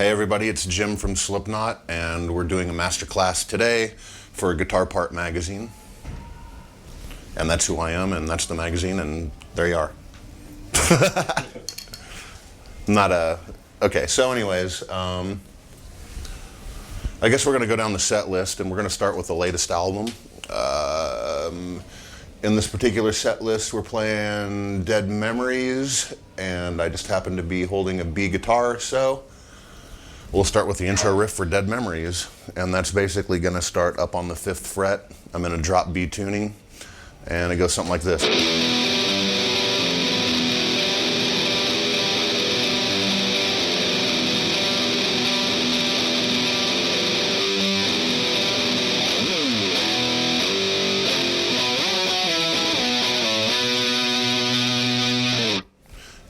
Hey everybody, it's Jim from Slipknot, and we're doing a masterclass today for Guitar Part magazine. And that's who I am, and that's the magazine, and there you are. Okay, so anyways, I guess we're going to go down the set list, and we're going to start with the latest album. In this particular set list, we're playing Dead Memories, and I just happen to be holding a B guitar, so we'll start with the intro riff for Dead Memories, and that's basically going to start up on the 5th fret. I'm in a drop B tuning, and it goes something like this.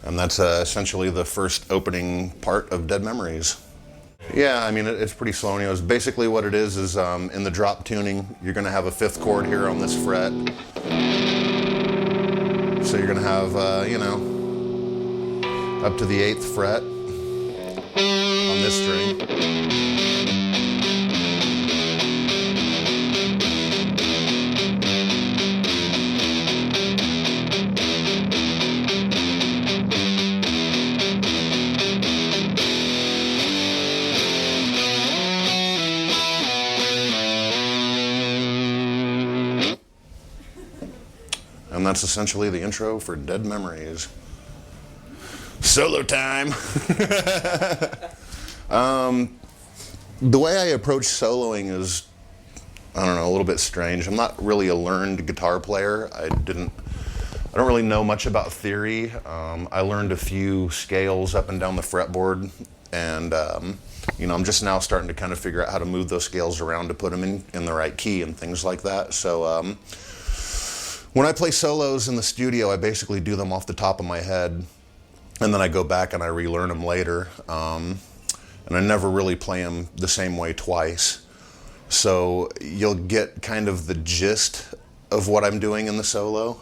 And that's essentially the first opening part of Dead Memories. Yeah, I mean, it's pretty slow. Basically what it is in the drop tuning, you're going to have a 5th chord here on this fret. So you're going to have, up to the 8th fret on this string. And that's essentially the intro for Dead Memories. Solo time! The way I approach soloing is, I don't know, a little bit strange. I'm not really a learned guitar player. I don't really know much about theory. I learned a few scales up and down the fretboard, and I'm just now starting to kind of figure out how to move those scales around to put them in the right key and things like that. So when I play solos in the studio, I basically do them off the top of my head, and then I go back and I relearn them later. And I never really play them the same way twice. So you'll get kind of the gist of what I'm doing in the solo,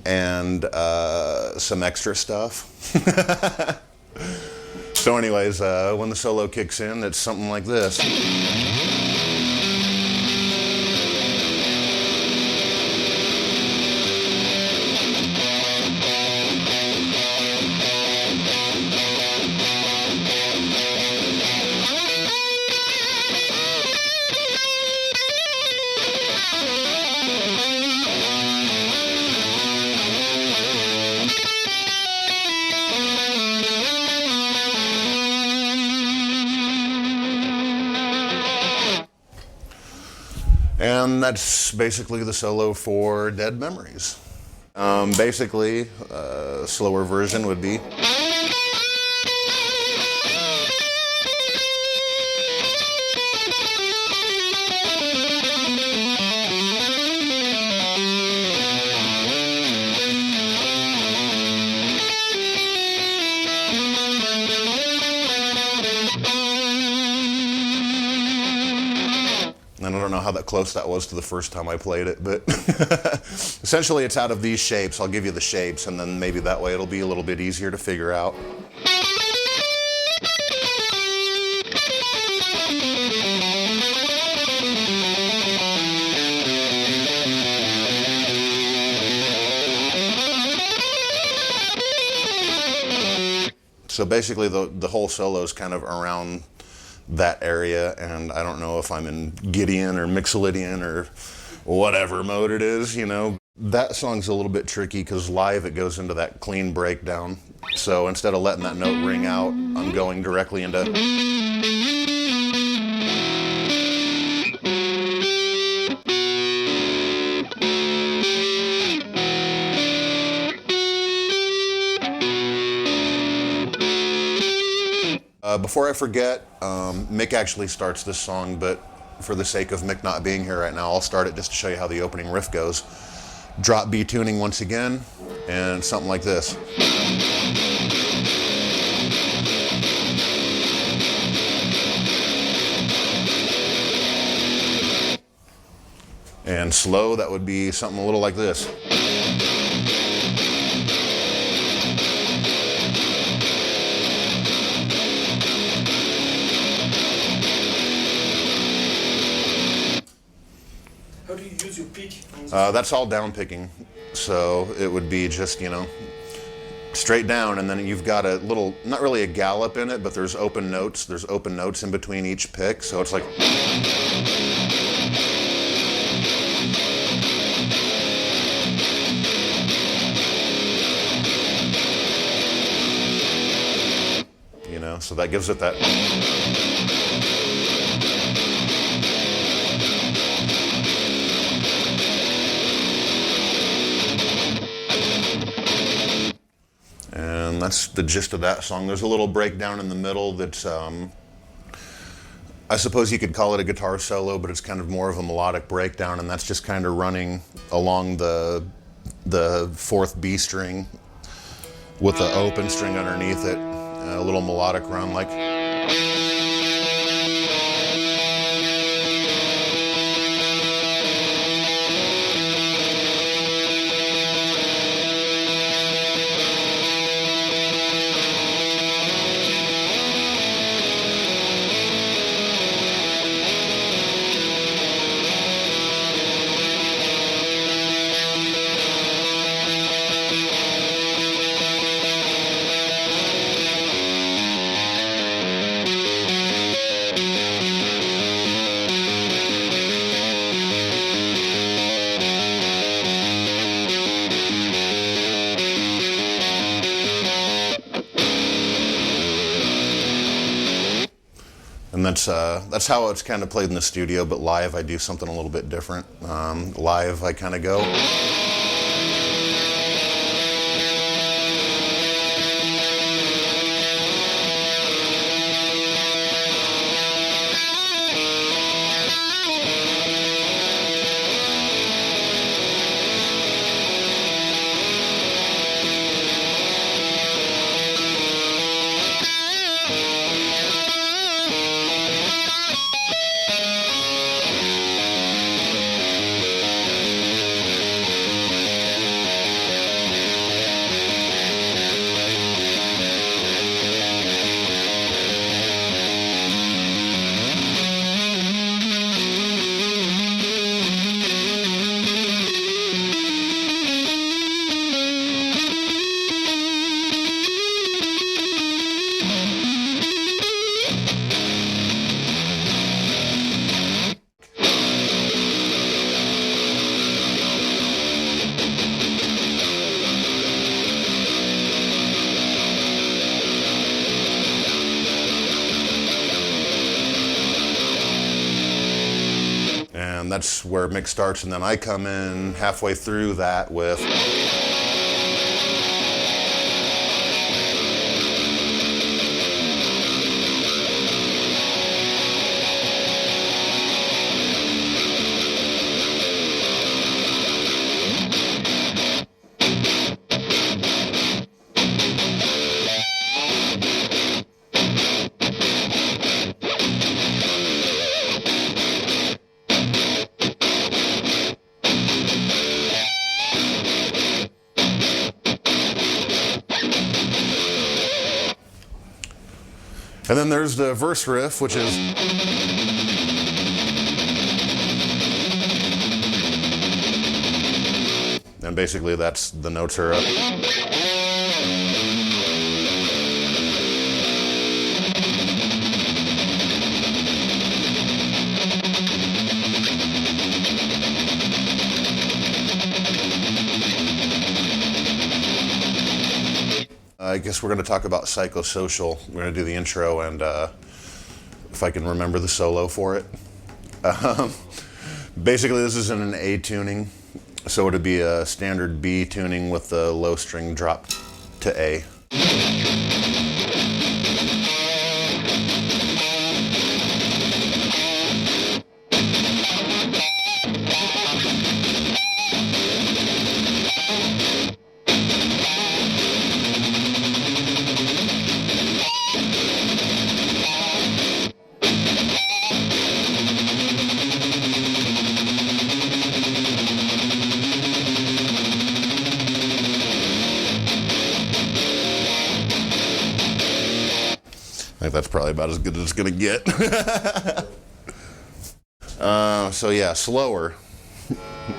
and some extra stuff. So anyways, when the solo kicks in, it's something like this. And that's basically the solo for Dead Memories. Basically, a slower version would be. And I don't know how close that was to the first time I played it, but essentially it's out of these shapes. I'll give you the shapes, and then maybe that way it'll be a little bit easier to figure out. So basically the whole solo is kind of around that area, and I don't know if I'm in Gideon or Mixolydian or whatever mode it is, That song's a little bit tricky because live it goes into that clean breakdown. So instead of letting that note ring out, I'm going directly into... Before I forget, Mick actually starts this song, but for the sake of Mick not being here right now, I'll start it just to show you how the opening riff goes. Drop B tuning once again, and something like this. And slow, that would be something a little like this. pick? That's all down picking. So it would be just, you know, straight down, and then you've got a little, not really a gallop in it, but there's open notes. There's open notes in between each pick, so it's like... You know, so that gives it that... And that's the gist of that song. There's a little breakdown in the middle that's, I suppose you could call it a guitar solo, but it's kind of more of a melodic breakdown, and that's just kind of running along the fourth B string with the open string underneath it, a little melodic run like... And that's how it's kind of played in the studio, but live I do something a little bit different. Live I kind of go... And that's where mix starts, and then I come in halfway through that with... And then there's the verse riff, which is... And basically that's, the notes are up. I guess we're going to talk about Psychosocial. We're going to do the intro, and if I can remember the solo for it. Basically, this is in an A tuning, so it'd be a standard B tuning with the low string dropped to A. I think that's probably about as good as it's gonna get. So yeah, slower.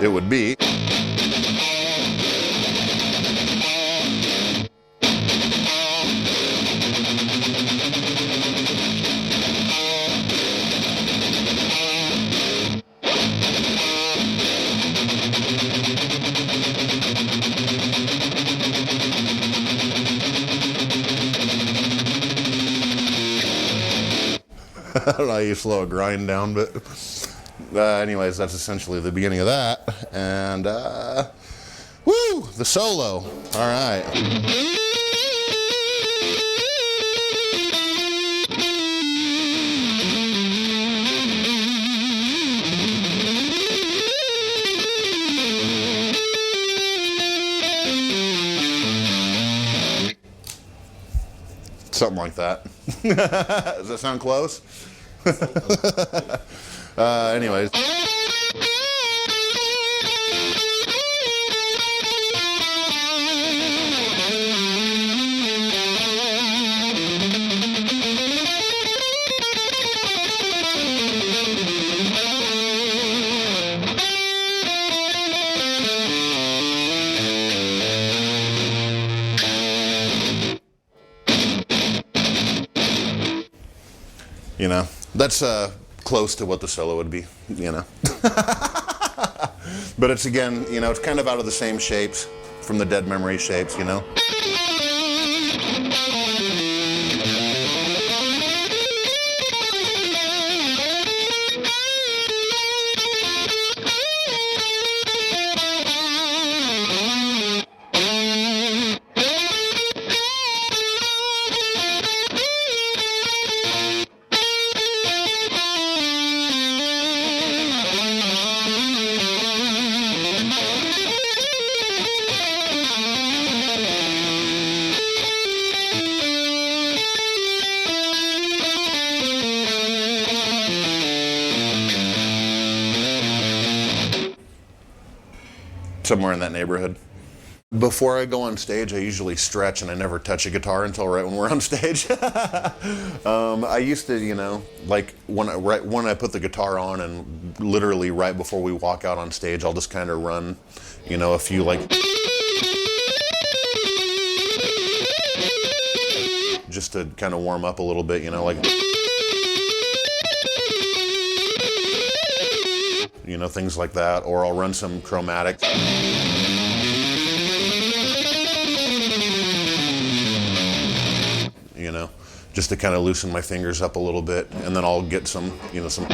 it would be. I don't know how you slow a grind down, but anyways, that's essentially the beginning of that. And woo, the solo. All right. Something like that. Does that sound close? Anyways. You know, that's close to what the solo would be, you know. But it's, again, you know, it's kind of out of the same shapes from the Dead Memory shapes, you know. Somewhere in that neighborhood. Before I go on stage, I usually stretch, and I never touch a guitar until right when we're on stage. I used to, you know, like when I put the guitar on, and literally right before we walk out on stage, I'll just kind of run, you know, a few like, just to kind of warm up a little bit, you know, like, you know, things like that, or I'll run some chromatic. You know, just to kind of loosen my fingers up a little bit, and then I'll get some, you know, some.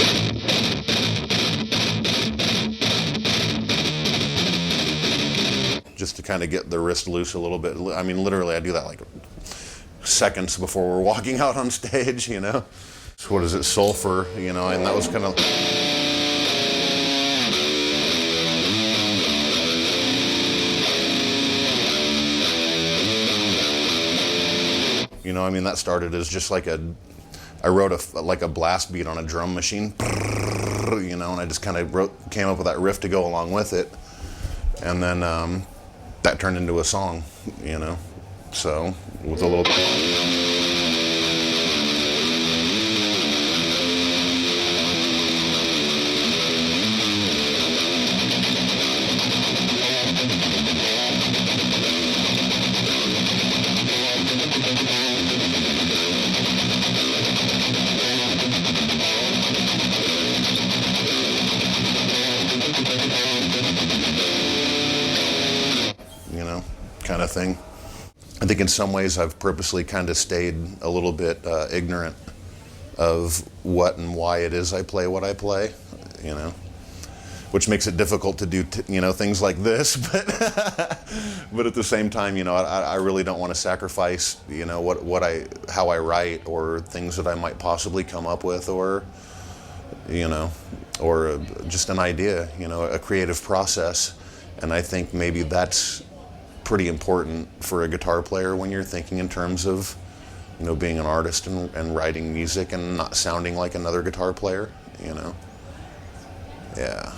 Just to kind of get the wrist loose a little bit. I mean, literally, I do that like seconds before we're walking out on stage, you know. So what is it, sulfur, you know, and that was kind of. You know, I mean, that started as just like I wrote a blast beat on a drum machine, you know, and I just kind of came up with that riff to go along with it. And then that turned into a song, you know, so with a little. Kind of thing. I think in some ways I've purposely kind of stayed a little bit ignorant of what and why it is I play what I play, you know, which makes it difficult to do, you know, things like this, but at the same time, you know, I really don't want to sacrifice, you know, how I write, or things that I might possibly come up with, or, you know, or just an idea, you know, a creative process. And I think maybe that's pretty important for a guitar player when you're thinking in terms of, you know, being an artist and writing music and not sounding like another guitar player, you know. Yeah.